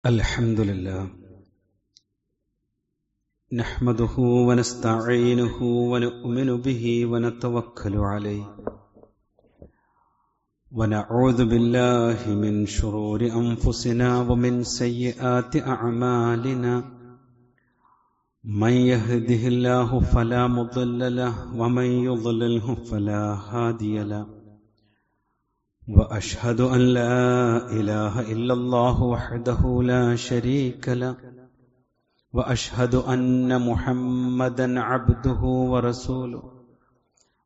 الحمد لله نحمده ونستعينه ونؤمن به ونتوكل عليه ونعوذ بالله من شرور أنفسنا ومن سيئات أعمالنا من يهده الله فلا مضل له ومن يضلله فلا هادي له وأشهد أن لا إله إلا الله وحده لا شريك له وأشهد أن محمدا عبده ورسوله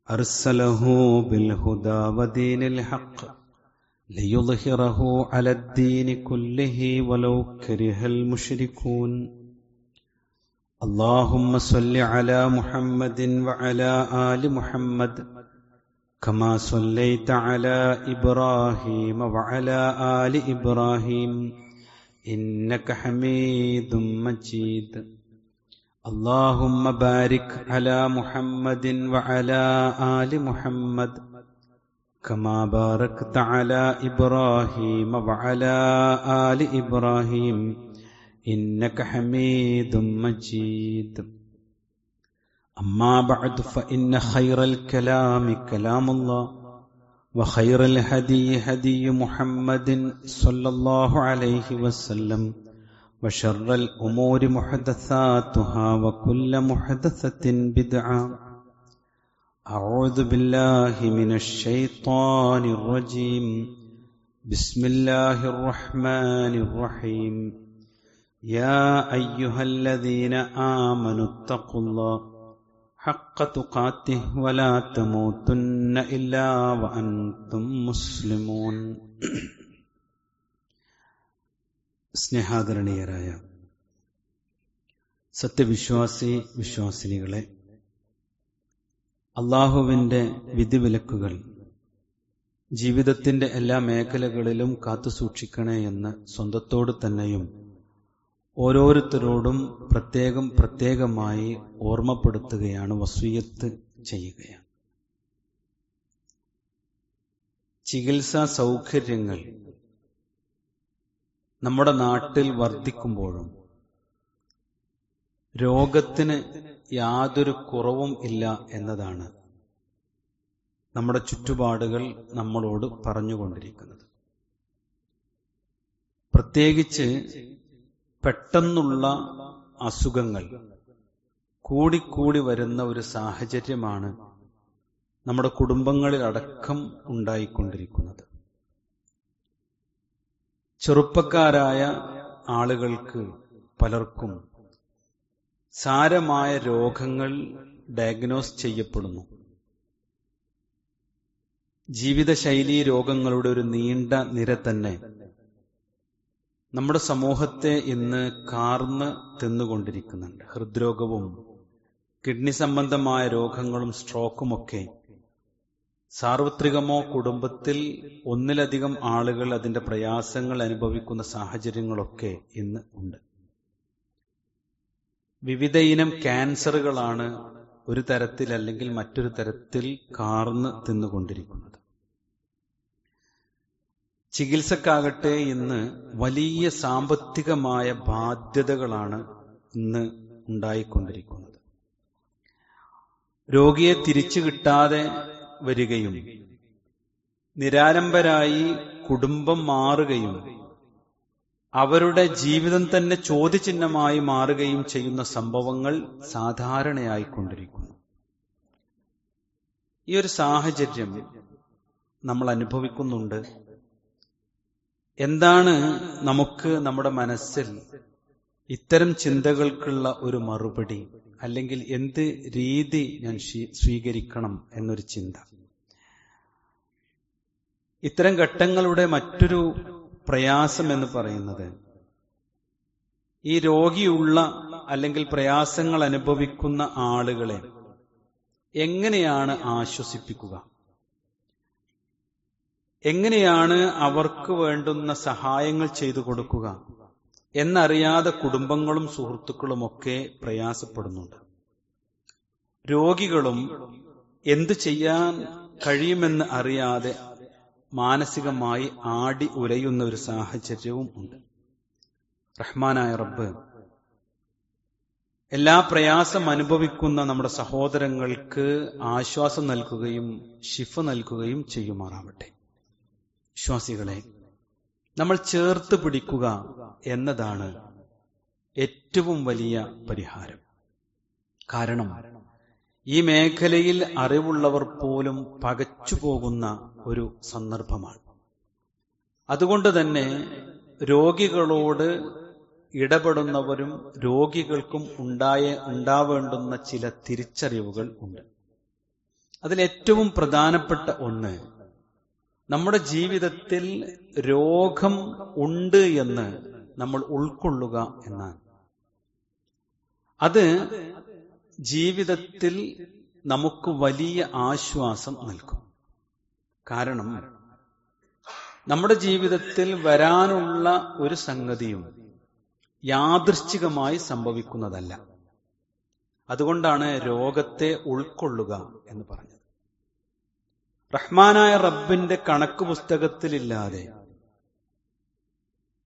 أرسله بالهدى ودين الحق ليظهره على الدين كله ولو كره المشركون اللهم صل على محمد وعلى آل محمد كما صليت على إبراهيم وعلى آل إبراهيم إنك حميد مجيد اللهم بارك على محمد وعلى آل محمد كما باركت على إبراهيم وعلى آل إبراهيم إنك حميد مجيد أما بعد فإن خير الكلام كلام الله وخير الهدي هدي محمد صلى الله عليه وسلم وشر الأمور محدثاتها وكل محدثة بدعة أعوذ بالله من الشيطان الرجيم بسم الله الرحمن الرحيم يا أيها الذين آمنوا اتقوا الله حق تقاته ولا تموتن إلا وأنتم مسلمون. സ്നേഹാദരണീയരായ വിശ്വാസിനികളെ, അള്ളാഹുവിൻ്റെ വിധിവിലക്കുകൾ ജീവിതത്തിൻ്റെ എല്ലാ മേഖലകളിലും കാത്തുസൂക്ഷിക്കണേ എന്ന് സ്വന്തത്തോട് തന്നെയും ഓരോരുത്തരോടും പ്രത്യേകമായി ഓർമ്മപ്പെടുത്തുകയാണ്, വസിയ്യത്ത് ചെയ്യുകയാണ്. ചികിത്സാ സൗകര്യങ്ങൾ നമ്മുടെ നാട്ടിൽ വർദ്ധിക്കുമ്പോഴും രോഗത്തിന് യാതൊരു കുറവും ഇല്ല എന്നതാണ് നമ്മുടെ ചുറ്റുപാടുകൾ നമ്മളോട് പറഞ്ഞുകൊണ്ടിരിക്കുന്നത്. പ്രത്യേകിച്ച് പെട്ടെന്നുള്ള അസുഖങ്ങൾ കൂടിക്കൂടി വരുന്ന ഒരു സാഹചര്യമാണ് നമ്മുടെ കുടുംബങ്ങളിലടക്കം ഉണ്ടായിക്കൊണ്ടിരിക്കുന്നത്. ചെറുപ്പക്കാരായ ആളുകൾക്ക് പലർക്കും സാരമായ രോഗങ്ങൾ ഡയഗ്നോസ് ചെയ്യപ്പെടുന്നു. ജീവിതശൈലീ രോഗങ്ങളുടെ ഒരു നീണ്ട നിര തന്നെ നമ്മുടെ സമൂഹത്തെ ഇന്ന് കാർന്ന് തിന്നുകൊണ്ടിരിക്കുന്നുണ്ട്. ഹൃദ്രോഗവും കിഡ്നി സംബന്ധമായ രോഗങ്ങളും സ്ട്രോക്കുമൊക്കെ സാർവത്രികമോ കുടുംബത്തിൽ ഒന്നിലധികം ആളുകൾ അതിന്റെ പ്രയാസങ്ങൾ അനുഭവിക്കുന്ന സാഹചര്യങ്ങളൊക്കെ ഇന്ന് ഉണ്ട്. വിവിധ ഇനം ക്യാൻസറുകളാണ് ഒരു തരത്തിൽ അല്ലെങ്കിൽ മറ്റൊരു തരത്തിൽ കാർന്ന് തിന്നുകൊണ്ടിരിക്കുന്നത്. ചികിത്സക്കാകട്ടെ ഇന്ന് വലിയ സാമ്പത്തികമായ ബാധ്യതകളാണ് ഇന്ന് ഉണ്ടായിക്കൊണ്ടിരിക്കുന്നത്. രോഗിയെ തിരിച്ചു കിട്ടാതെ വരികയും നിരാലംബരായി കുടുംബം മാറുകയും അവരുടെ ജീവിതം തന്നെ ചോദ്യചിഹ്നമായി മാറുകയും ചെയ്യുന്ന സംഭവങ്ങൾ സാധാരണയായിക്കൊണ്ടിരിക്കുന്നു. ഈ ഒരു സാഹചര്യം നമ്മൾ അനുഭവിക്കുന്നുണ്ട്. എന്താണ് നമുക്ക് നമ്മുടെ മനസ്സിൽ ഇത്തരം ചിന്തകൾക്കുള്ള ഒരു മറുപടി, അല്ലെങ്കിൽ എന്ത് രീതി ഞാൻ സ്വീകരിക്കണം എന്നൊരു ചിന്ത. ഇത്തരം ഘട്ടങ്ങളുടെ മറ്റൊരു പ്രയാസം എന്ന് പറയുന്നത്, ഈ രോഗിയുള്ള അല്ലെങ്കിൽ പ്രയാസങ്ങൾ അനുഭവിക്കുന്ന ആളുകളെ എങ്ങനെയാണ് ആശ്വസിപ്പിക്കുക, എങ്ങനെയാണ് അവർക്ക് വേണ്ടുന്ന സഹായങ്ങൾ ചെയ്തു കൊടുക്കുക എന്നറിയാതെ കുടുംബങ്ങളും സുഹൃത്തുക്കളുമൊക്കെ പ്രയാസപ്പെടുന്നുണ്ട്. രോഗികളും എന്തു ചെയ്യാൻ കഴിയുമെന്ന് അറിയാതെ മാനസികമായി ആടി ഉലയുന്ന ഒരു സാഹചര്യവും ഉണ്ട്. റഹ്മാനായ റബ്ബ് എല്ലാ പ്രയാസം അനുഭവിക്കുന്ന നമ്മുടെ സഹോദരങ്ങൾക്ക് ആശ്വാസം നൽകുകയും ശിഫ നൽകുകയും ചെയ്യുമാറാവട്ടെ. വിശ്വാസികളെ, നമ്മൾ ചേർത്ത് പിടിക്കുക എന്നതാണ് ഏറ്റവും വലിയ പരിഹാരം. കാരണം ഈ മേഖലയിൽ അറിവുള്ളവർ പോലും പകച്ചുപോകുന്ന ഒരു സന്ദർഭമാണ്. അതുകൊണ്ട് തന്നെ രോഗികളോട് ഇടപെടുന്നവരും രോഗികൾക്കും ഉണ്ടാവേണ്ടുന്ന ചില തിരിച്ചറിവുകൾ ഉണ്ട്. അതിലേറ്റവും പ്രധാനപ്പെട്ട ഒന്ന്, നമ്മുടെ ജീവിതത്തിൽ രോഗം ഉണ്ട് എന്ന് നമ്മൾ ഉൾക്കൊള്ളുക എന്നാണ്. അത് ജീവിതത്തിൽ നമുക്ക് വലിയ ആശ്വാസം നൽകും. കാരണം നമ്മുടെ ജീവിതത്തിൽ വരാനുള്ള ഒരു സംഗതിയും യാദൃശ്ചികമായി സംഭവിക്കുന്നതല്ല. അതുകൊണ്ടാണ് രോഗത്തെ ഉൾക്കൊള്ളുക എന്ന് പറഞ്ഞത്. റഹ്മാനായ റബ്ബിന്റെ കണക്ക് പുസ്തകത്തിലില്ലാതെ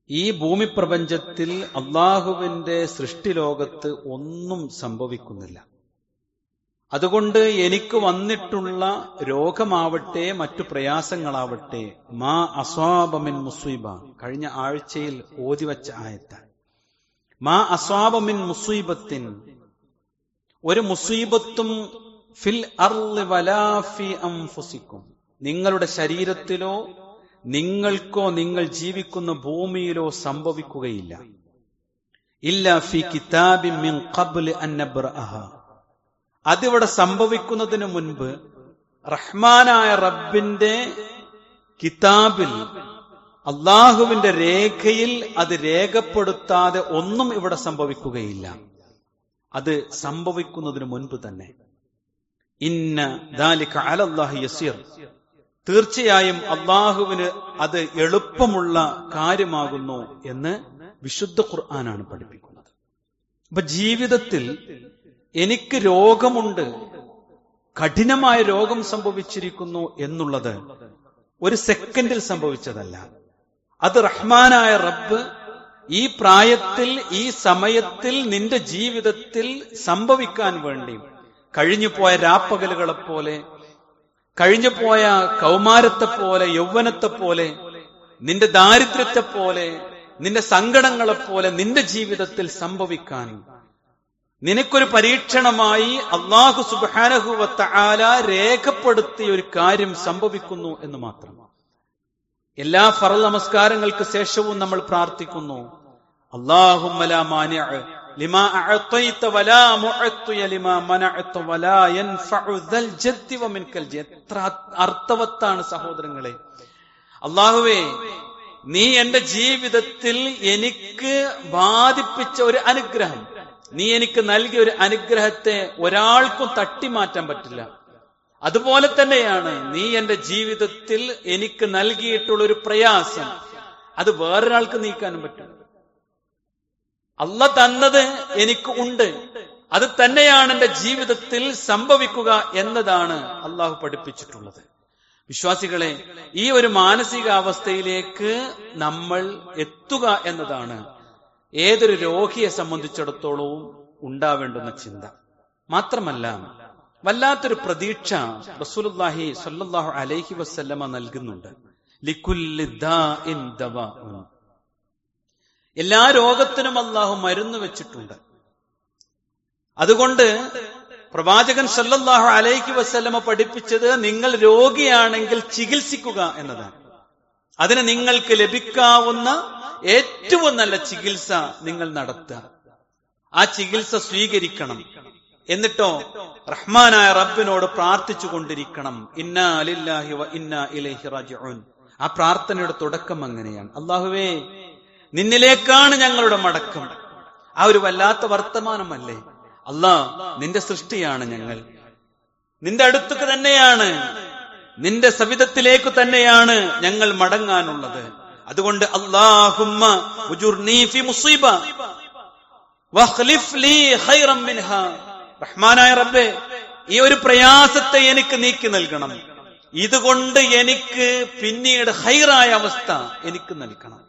ഈ ഭൂമി പ്രപഞ്ചത്തിൽ അള്ളാഹുവിന്റെ സൃഷ്ടിലോകത്ത് ഒന്നും സംഭവിക്കുന്നില്ല. അതുകൊണ്ട് എനിക്ക് വന്നിട്ടുള്ള രോഗമാവട്ടെ മറ്റു പ്രയാസങ്ങളാവട്ടെ, മാ അസ്വാബ മിൻ മുസീബ, കഴിഞ്ഞ ആഴ്ചയിൽ ഓതിവച്ച ആയത്ത്, മാ അസ്വാബ മിൻ മുസീബത്തിൻ, ഒരു മുസീബത്തും ഫിൽ അർളി വലാ ഫി അൻഫുസിക്കും, നിങ്ങളുടെ ശരീരത്തിലോ നിങ്ങൾക്കോ നിങ്ങൾ ജീവിക്കുന്ന ഭൂമിയിലോ സംഭവിക്കുകയില്ല. ഇല്ലാ ഫി കിതാബിൻ മിൻ ഖബ്ലി അൻ നബ്റഅഹ, അതിവിടെ സംഭവിക്കുന്നതിന് മുൻപ് റഹ്മാനായ റബ്ബിന്റെ കിതാബിൽ, അള്ളാഹുവിന്റെ രേഖയിൽ അത് രേഖപ്പെടുത്താതെ ഒന്നും ഇവിടെ സംഭവിക്കുകയില്ല. അത് സംഭവിക്കുന്നതിന് മുൻപ് തന്നെ. ഇന്ന ദാലിക അലല്ലാഹി യസീർ, തീർച്ചയായും അള്ളാഹുവിന് അത് എളുപ്പമുള്ള കാര്യമാകുന്നു എന്ന് വിശുദ്ധ ഖുർആനാണ് പഠിപ്പിക്കുന്നത്. അപ്പൊ ജീവിതത്തിൽ എനിക്ക് രോഗമുണ്ട്, കഠിനമായ രോഗം സംഭവിച്ചിരിക്കുന്നു എന്നുള്ളത് ഒരു സെക്കൻഡിൽ സംഭവിച്ചതല്ല. അത് റഹ്മാനായ റബ്ബ് ഈ പ്രായത്തിൽ ഈ സമയത്തിൽ നിന്റെ ജീവിതത്തിൽ സംഭവിക്കാൻ വേണ്ടി കഴിഞ്ഞുപോയ രാപ്പകലുകളെപ്പോലെ, കഴിഞ്ഞുപോയ കൗമാരത്തെപ്പോലെ, യൗവനത്തെപ്പോലെ, നിന്റെ ദാരിദ്ര്യത്തെപ്പോലെ, നിന്റെ സങ്കടങ്ങളെപ്പോലെ നിന്റെ ജീവിതത്തിൽ സംഭവിക്കാൻ നിനക്കൊരു പരീക്ഷണമായി അല്ലാഹു സുബ്ഹാനഹു വ തആല രേഖപ്പെടുത്തിയ ഒരു കാര്യം സംഭവിക്കുന്നു എന്ന് മാത്രം. എല്ലാ ഫർള് നമസ്കാരങ്ങൾക്ക് ശേഷവും നമ്മൾ പ്രാർത്ഥിക്കുന്നു, അല്ലാഹുമ്മ ലാ മാനിഅ ലിമാ അഅതൈത വലാ മുഅത്തിയ ലിമാ മനഅത വലാ യൻഫഉ ദൽ ജദ്ദി വമിൻകൽ ജദ്ദ്. എത്ര അർത്ഥവത്താണ് സഹോദരങ്ങളെ. അല്ലാഹുവേ, നീ എന്റെ ജീവിതത്തിൽ എനിക്ക് ബാധിപ്പിച്ച ഒരു അനുഗ്രഹം, നീ എനിക്ക് നൽകിയ ഒരു അനുഗ്രഹത്തെ ഒരാൾക്കും തട്ടിമാറ്റാൻ പറ്റില്ല. അതുപോലെ തന്നെയാണ് നീ എന്റെ ജീവിതത്തിൽ എനിക്ക് നൽകിയിട്ടുള്ള ഒരു പ്രയാസം, അത് വേറൊരാൾക്ക് നീക്കാനും പറ്റില്ല. അള്ള തന്നത് എനിക്ക് ഉണ്ട്, അത് തന്നെയാണ് എന്റെ ജീവിതത്തിൽ സംഭവിക്കുക എന്നതാണ് അള്ളാഹു പഠിപ്പിച്ചിട്ടുള്ളത്. വിശ്വാസികളെ, ഈ ഒരു മാനസികാവസ്ഥയിലേക്ക് നമ്മൾ എത്തുക എന്നതാണ് ഏതൊരു രോഗിയെ സംബന്ധിച്ചിടത്തോളവും ഉണ്ടാവേണ്ടുന്ന ചിന്ത. മാത്രമല്ല, വല്ലാത്തൊരു പ്രതീക്ഷ റസൂലുള്ളാഹി സ്വല്ലല്ലാഹു അലൈഹി വസല്ലമ നൽകുന്നുണ്ട്. ലികുല്ലി ദാഇൻ ദവാഉൻ, എല്ലാ രോഗത്തിനും അല്ലാഹു മരുന്ന് വെച്ചിട്ടുണ്ട്. അതുകൊണ്ട് പ്രവാചകൻ സ്വല്ലല്ലാഹു അലൈഹി വസല്ലമ പഠിപ്പിച്ചത് നിങ്ങൾ രോഗിയാണെങ്കിൽ ചികിത്സിക്കുക എന്നതാണ്. അതിന് നിങ്ങൾക്ക് ലഭിക്കാവുന്ന ഏറ്റവും നല്ല ചികിത്സ നിങ്ങൾ നടത്തുക, ആ ചികിത്സ സ്വീകരിക്കണം. എന്നിട്ടോ റഹ്മാനായ റബ്ബിനോട് പ്രാർത്ഥിച്ചു കൊണ്ടിരിക്കണം. ഇന്നാ ലില്ലാഹി വ ഇന്നാ ഇലൈഹി റാജിഊൻ. ആ പ്രാർത്ഥനയുടെ തുടക്കം അങ്ങനെയാണ്, അല്ലാഹുവേ നിന്നിലേക്കാണ് ഞങ്ങളുടെ മടക്കം. ആ ഒരു വല്ലാത്ത വർത്തമാനമല്ലേ. അല്ലാഹ്, നിന്റെ സൃഷ്ടിയാണ് ഞങ്ങൾ, നിന്റെ അടുത്തേക്ക് തന്നെയാണ്, നിന്റെ സവിധത്തിലേക്ക് തന്നെയാണ് ഞങ്ങൾ മടങ്ങാനുള്ളത്. അതുകൊണ്ട് അല്ലാഹുമ്മ ഉജുർനി ഫി മുസീബ വഖ്ലിഫ് ലീ ഖൈറൻ മിൻഹാ, റഹ്മാനായ റബ്ബേ, ഈ ഒരു പ്രയാസത്തെ എനിക്ക് നീക്കി നൽകണം, ഇതുകൊണ്ട് എനിക്ക് പിന്നീട് ഖൈറായ അവസ്ഥ എനിക്ക് നൽകണം.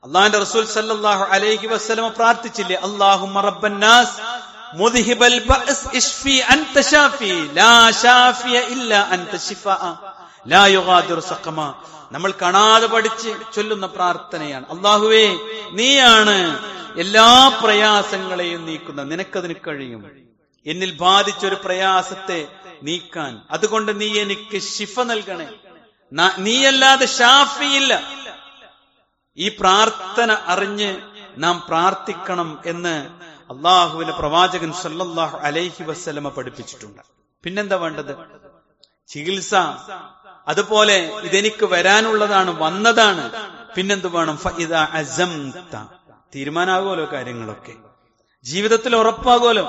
അള്ളാഹുവിന്റെ റസൂൽ സല്ലല്ലാഹു അലൈഹി വസല്ലമ പ്രാർത്ഥിച്ചില്ലേ, അല്ലാഹുമ്മ റബ്ബന്നാസ് മുദ്ഹിബൽ ബഅസ് ഇശ്ഫി അൻത ശാഫി ലാ ശാഫിയ ഇല്ലാ അൻത ശിഫാഅ ലാ യുഗാദിറു സഖമ. നമ്മൾ കാണാതെ പഠിച്ച് ചൊല്ലുന്ന പ്രാർത്ഥനയാണ്. അല്ലാഹുവേ, നീയാണ് എല്ലാ പ്രയാസങ്ങളെയും നീക്കുന്ന, നിനക്കതിന് കഴിയും. എന്നിൽ ബാധിച്ചൊരു പ്രയാസത്തെ നീക്കാൻ, അതുകൊണ്ട് നീ എനിക്ക് ശിഫ നൽകണേ, നീയല്ലാതെ ഷാഫിയില്ല. ഈ പ്രാർത്ഥന അറിഞ്ഞ് നാം പ്രാർത്ഥിക്കണം എന്ന് അള്ളാഹുവിന്റെ പ്രവാചകൻ സല്ലല്ലാഹു അലൈഹി വസല്ലമ പഠിപ്പിച്ചിട്ടുണ്ട്. പിന്നെന്താ വേണ്ടത്? ചികിത്സ. അതുപോലെ ഇതെനിക്ക് വരാനുള്ളതാണ്, വന്നതാണ്. പിന്നെന്ത് വേണം? ഫഇദാ അസംത, തീരുമാനാകുമല്ലോ കാര്യങ്ങളൊക്കെ, ജീവിതത്തിൽ ഉറപ്പാകുമല്ലോ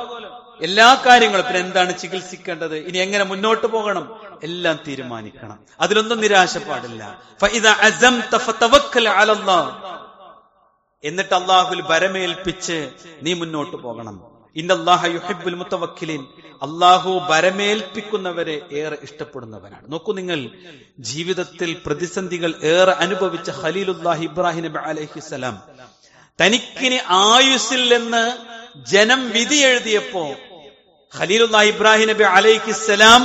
എല്ലാ കാര്യങ്ങളും. പിന്നെ എന്താണ് ചികിത്സിക്കേണ്ടത്, ഇനി എങ്ങനെ മുന്നോട്ട് പോകണം, എല്ലാം തീരുമാനിക്കണം. അതിലൊന്നും നിരാശ പാടില്ല. ഫഇദാ അസംത ഫതവക്കൽ അലല്ലാഹ്, എന്നിട്ട് അല്ലാഹുവിൽ ഭരമേൽപ്പിച്ച് നീ മുന്നോട്ട് പോകണം. ഇന്നല്ലാഹ യുഹിബ്ബുൽ മുതവക്കിലീൻ, അല്ലാഹു ഭരമേൽപ്പിക്കുന്നവരെ ഏറെ ഇഷ്ടപ്പെടുന്നവനാണ്. നോക്കൂ നിങ്ങൾ, ജീവിതത്തിൽ പ്രതിസന്ധികൾ ഏറെ അനുഭവിച്ച ഖലീലുല്ലാഹി ഇബ്രാഹിം നബി അലൈഹിസ്സലാം, തനിക്കിനി ആയുസ്സിൽ എന്ന് ജനം വിധി എഴുതിയപ്പോ ഖലീലുല്ലാഹി ഇബ്രാഹിം നബി അലൈഹിസ്സലാം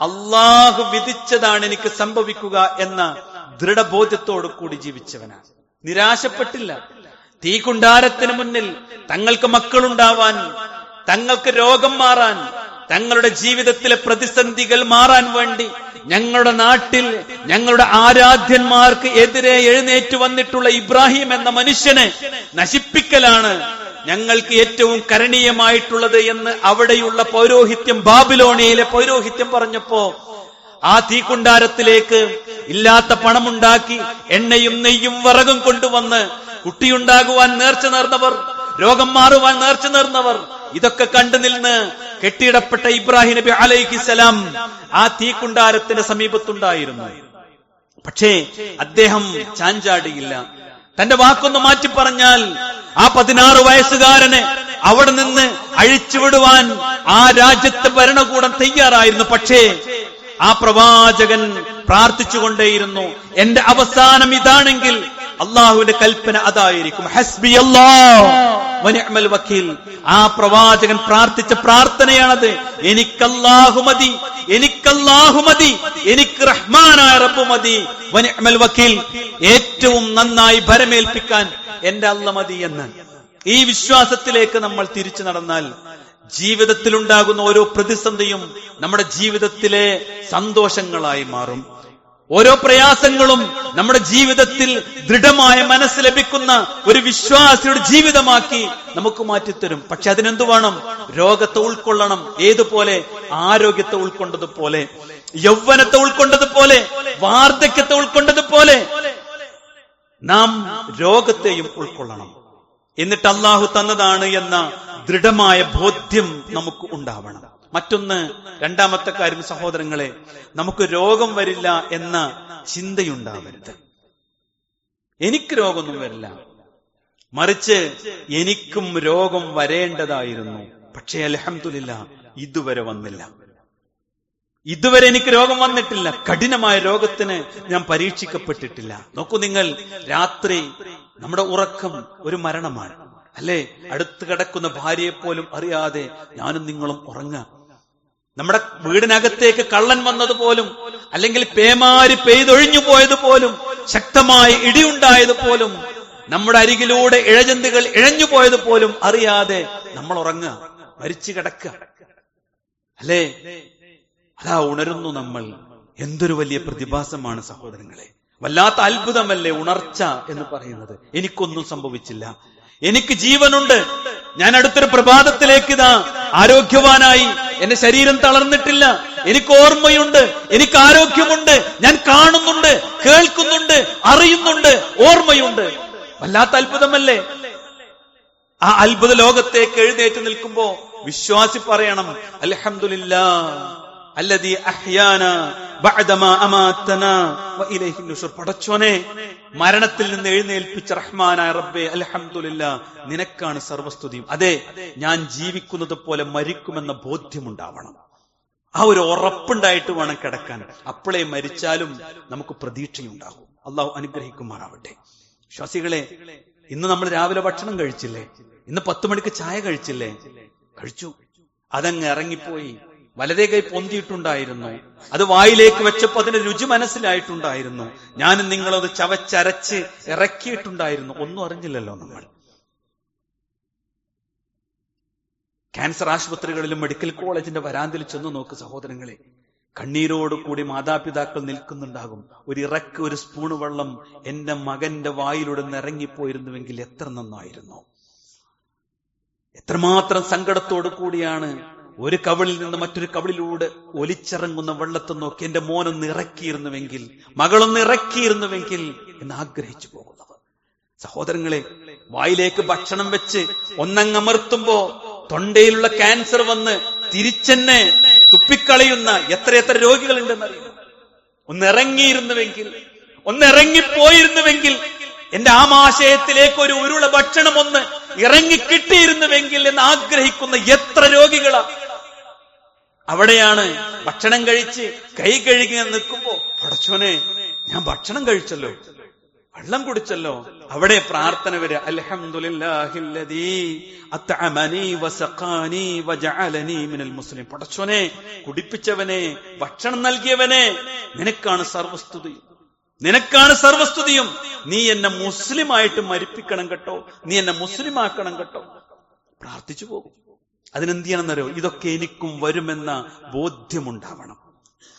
അല്ലാഹു വിധിച്ചതാണ് എനിക്ക് സംഭവിക്കുക എന്ന ദൃഢബോധ്യത്തോടു കൂടി ജീവിച്ചവനാണ്. നിരാശപ്പെട്ടില്ല. തീകുണ്ടാരത്തിന് മുന്നിൽ തങ്ങൾക്ക് മക്കളുണ്ടാവാൻ, തങ്ങൾക്ക് രോഗം മാറാൻ, തങ്ങളുടെ ജീവിതത്തിലെ പ്രതിസന്ധികൾ മാറാൻ വേണ്ടി ഞങ്ങളുടെ നാട്ടിൽ ഞങ്ങളുടെ ആരാധ്യന്മാർക്ക് എതിരെ എഴുന്നേറ്റ് വന്നിട്ടുള്ള ഇബ്രാഹിം എന്ന മനുഷ്യനെ നശിപ്പിക്കലാണ് ഞങ്ങൾക്ക് ഏറ്റവും കരണീയമായിട്ടുള്ളത് എന്ന് അവിടെയുള്ള പൗരോഹിത്യം, ബാബിലോണിയയിലെ പൗരോഹിത്യം പറഞ്ഞപ്പോ ആ തീക്കുണ്ടാരത്തിലേക്ക് ഇല്ലാത്ത പണമുണ്ടാക്കി എണ്ണയും നെയ്യും വിറകും കൊണ്ടുവന്ന് കുട്ടിയുണ്ടാകുവാൻ നേർച്ച നേർന്നവർ, രോഗം മാറുവാൻ നേർച്ച നേർന്നവർ, ഇതൊക്കെ കണ്ടു നിന്ന് കെട്ടിയിടപ്പെട്ട ഇബ്രാഹിം നബി അലൈഹിസ്സലാം ആ തീക്കുണ്ടാരത്തിന്റെ സമീപത്തുണ്ടായിരുന്നു. പക്ഷേ അദ്ദേഹം ചാഞ്ചാടിയില്ല. തന്റെ വാക്കൊന്ന് മാറ്റി പറഞ്ഞാൽ ആ 16 വയസ്സുകാരനെ അവിടെ നിന്ന് അഴിച്ചുവിടുവാൻ ആ രാജ്യത്തെ ഭരണകൂടം തയ്യാറായിരുന്നു. പക്ഷേ ആ പ്രവാചകൻ പ്രാർത്ഥിച്ചുകൊണ്ടേയിരുന്നു, എന്റെ അവസാനം ഇതാണെങ്കിൽ അള്ളാഹുവിന്റെ കൽപ്പന അതായിരിക്കും, ഹസ്ബി അല്ലാഹ് വനിഅ്മൽ വക്കീൽ. ആ പ്രവാചകൻ പ്രാർത്ഥിച്ച പ്രാർത്ഥനയാണത്. എനിക്കല്ലാഹു മതി, എനിക്കല്ലാഹു മതി, എനിക്ക് റഹ്മാനായ റബ്ബ് മതി, വനിഅ്മൽ വക്കീൽ, ഏറ്റവും നന്നായി ഭരമേൽപ്പിക്കാൻ എന്റെ അല്ലാഹ് മതി എന്ന്. ഈ വിശ്വാസത്തിലേക്ക് നമ്മൾ തിരിച്ചു നടന്നാൽ ജീവിതത്തിലുണ്ടാകുന്ന ഓരോ പ്രതിസന്ധിയും നമ്മുടെ ജീവിതത്തിലെ സന്തോഷങ്ങളായി മാറും. ഓരോ പ്രയാസങ്ങളും നമ്മുടെ ജീവിതത്തിൽ ദൃഢമായ മനസ്സ് ലഭിക്കുന്ന ഒരു വിശ്വാസിയുടെ ജീവിതമാക്കി നമുക്ക് മാറ്റിത്തരും. പക്ഷെ അതിനെന്തു വേണം? രോഗത്തെ ഉൾക്കൊള്ളണം. ഏതുപോലെ? ആരോഗ്യത്തെ ഉൾക്കൊണ്ടതുപോലെ, യൗവനത്തെ ഉൾക്കൊണ്ടതുപോലെ, വാർദ്ധക്യത്തെ ഉൾക്കൊണ്ടതുപോലെ നാം രോഗത്തെയും ഉൾക്കൊള്ളണം. എന്നിട്ട് അള്ളാഹു തന്നതാണ് എന്ന ദൃഢമായ ബോധ്യം നമുക്ക് ഉണ്ടാവണം. മറ്റൊന്ന്, രണ്ടാമത്തെ കാര്യം സഹോദരങ്ങളെ, നമുക്ക് രോഗം വരില്ല എന്ന ചിന്തയുണ്ടാവരുത്. എനിക്ക് രോഗമൊന്നും വരില്ല, മറിച്ച് എനിക്കും രോഗം വരേണ്ടതായിരുന്നു. പക്ഷേ അൽഹംദുലില്ലാഹ് ഇതുവരെ വന്നില്ല. ഇതുവരെ എനിക്ക് രോഗം വന്നിട്ടില്ല. കഠിനമായ രോഗത്തിന് ഞാൻ പരീക്ഷിക്കപ്പെട്ടിട്ടില്ല. നോക്കൂ നിങ്ങൾ, രാത്രി നമ്മുടെ ഉറക്കം ഒരു മരണമാണ്, അല്ലേ? അടുത്ത് കിടക്കുന്ന ഭാര്യയെ പോലും അറിയാതെ ഞാനും നിങ്ങളും ഉറങ്ങുക. നമ്മുടെ വീടിനകത്തേക്ക് കള്ളൻ വന്നതുപോലും, അല്ലെങ്കിൽ പേമാരി പെയ്തൊഴിഞ്ഞു പോയതുപോലും, ശക്തമായ ഇടിയുണ്ടായതുപോലും, നമ്മുടെ അരികിലൂടെ ഇഴജന്തുകൾ ഇഴഞ്ഞു പോയതുപോലും അറിയാതെ നമ്മൾ ഉറങ്ങുക, മരിച്ചു കിടക്കുക, അല്ലേ? അതാ ഉണരുന്നു നമ്മൾ. എന്തൊരു വലിയ പ്രതിഭാസമാണ് സഹോദരങ്ങളെ! വല്ലാത്ത അത്ഭുതമല്ലേ ഉണർച്ച എന്ന് പറയുന്നത്. എനിക്കൊന്നും സംഭവിച്ചില്ല, എനിക്ക് ജീവനുണ്ട്, ഞാൻ അടുത്തൊരു പ്രഭാതത്തിലേക്ക് ഇതാ ആരോഗ്യവാനായി, എന്റെ ശരീരം തളർന്നിട്ടില്ല, എനിക്ക് ഓർമ്മയുണ്ട്, എനിക്ക് ആരോഗ്യമുണ്ട്, ഞാൻ കാണുന്നുണ്ട്, കേൾക്കുന്നുണ്ട്, അറിയുന്നുണ്ട്, ഓർമ്മയുണ്ട്. വല്ലാത്ത അത്ഭുതമല്ലേ? ആ അത്ഭുത ലോകത്തേക്ക് എഴുന്നേറ്റ് നിൽക്കുമ്പോ വിശ്വാസി പറയണം, അൽഹംദുലില്ലാഹ് അല്ലദീ അഹ്യാനാ ബഅദമാ അമാതനാ വഇലൈഹി നുശൂർ. പടച്ചോനെ, മരണത്തിൽ നിന്ന് എഴുന്നേൽപ്പിച്ച റഹ്മാനായ റബ്ബേ, അൽഹംദുലില്ലാഹ്, നിനക്കാണ് സർവസ്തുതിയും. അതെ, ഞാൻ ജീവിക്കുന്നത് പോലെ മരിക്കുമെന്ന ബോധ്യമുണ്ടാവണം. ആ ഒരു ഉറപ്പുണ്ടായിട്ട് വേണം കിടക്കാൻ. അപ്പോഴേ മരിച്ചാലും നമുക്ക് പ്രതീക്ഷയുണ്ടാകും. അള്ളാഹു അനുഗ്രഹിക്കുമാറാവട്ടെ. വിശ്വാസികളെ, ഇന്ന് നമ്മൾ രാവിലെ ഭക്ഷണം കഴിച്ചില്ലേ? ഇന്ന് 10 മണിക്ക് ചായ കഴിച്ചില്ലേ? കഴിച്ചു. അതങ്ങ് ഇറങ്ങിപ്പോയി. വലതേ കൈ പൊന്തിയിട്ടുണ്ടായിരുന്നു. അത് വായിലേക്ക് വെച്ചപ്പോ അതിന്റെ രുചി മനസ്സിലായിട്ടുണ്ടായിരുന്നു. ഞാനും നിങ്ങളത് ചവച്ചരച്ച് ഇറക്കിയിട്ടുണ്ടായിരുന്നു. ഒന്നും അറിഞ്ഞില്ലല്ലോ നമ്മൾ. ക്യാൻസർ ആശുപത്രികളിലും മെഡിക്കൽ കോളേജിന്റെ വരാന്തിൽ ചെന്ന് നോക്ക് സഹോദരങ്ങളെ. കണ്ണീരോടുകൂടി മാതാപിതാക്കൾ നിൽക്കുന്നുണ്ടാകും. ഒരു സ്പൂണ് വെള്ളം എന്റെ മകന്റെ വായിലൂടെ ഇറങ്ങിപ്പോയിരുന്നുവെങ്കിൽ എത്ര നന്നായിരുന്നു. എത്രമാത്രം സങ്കടത്തോടു കൂടിയാണ് ഒരു കവിളിൽ നിന്ന് മറ്റൊരു കവിളിലൂടെ ഒലിച്ചിറങ്ങുന്ന വെള്ളത്തെ നോക്കി എന്റെ മോനൊന്ന് ഇറക്കിയിരുന്നുവെങ്കിൽ, മകളൊന്ന് ഇറക്കിയിരുന്നുവെങ്കിൽ എന്ന് ആഗ്രഹിച്ചു പോകുന്നത്. സഹോദരങ്ങളെ, വായിലേക്ക് ഭക്ഷണം വെച്ച് ഒന്നങ്ങമർത്തുമ്പോ തൊണ്ടയിലുള്ള ക്യാൻസർ വന്ന് തിരിച്ചെന്നെ തുപ്പിക്കളയുന്ന എത്രയെത്ര രോഗികളുണ്ടെന്നറിയുന്നു. ഒന്നിറങ്ങിപ്പോയിരുന്നുവെങ്കിൽ എന്റെ ആമാശയത്തിലേക്ക് ഒരു ഉരുള ഭക്ഷണം ഒന്ന് ഇറങ്ങിക്കിട്ടിയിരുന്നുവെങ്കിൽ എന്ന് ആഗ്രഹിക്കുന്ന എത്ര രോഗികളാ. അവിടെയാണ് ഭക്ഷണം കഴിച്ച് കൈ കഴുകി നിൽക്കുമ്പോ, പടച്ചോനെ ഞാൻ ഭക്ഷണം കഴിച്ചല്ലോ, വെള്ളം കുടിച്ചല്ലോ. അവിടെ പ്രാർത്ഥന വരിക, അൽഹംദുലില്ലാഹില്ലദീ അത്അമനി വസഖാനി വജഅലനി മിനൽ മുസ്ലിം. പടച്ചോനെ, കുടിപ്പിച്ചവനെ, ഭക്ഷണം നൽകിയവനെ, നിനക്കാണ് സർവസ്തുതിയും. നീ എന്നെ മുസ്ലിമായിട്ട് മരിപ്പിക്കണം കേട്ടോ, നീ എന്നെ മുസ്ലിമാക്കണം കേട്ടോ. പ്രാർത്ഥിച്ചു പോകും. അതിനെന്ത് ചെയ്യണമെന്നറിയോ? ഇതൊക്കെ എനിക്കും വരുമെന്ന ബോധ്യമുണ്ടാവണം.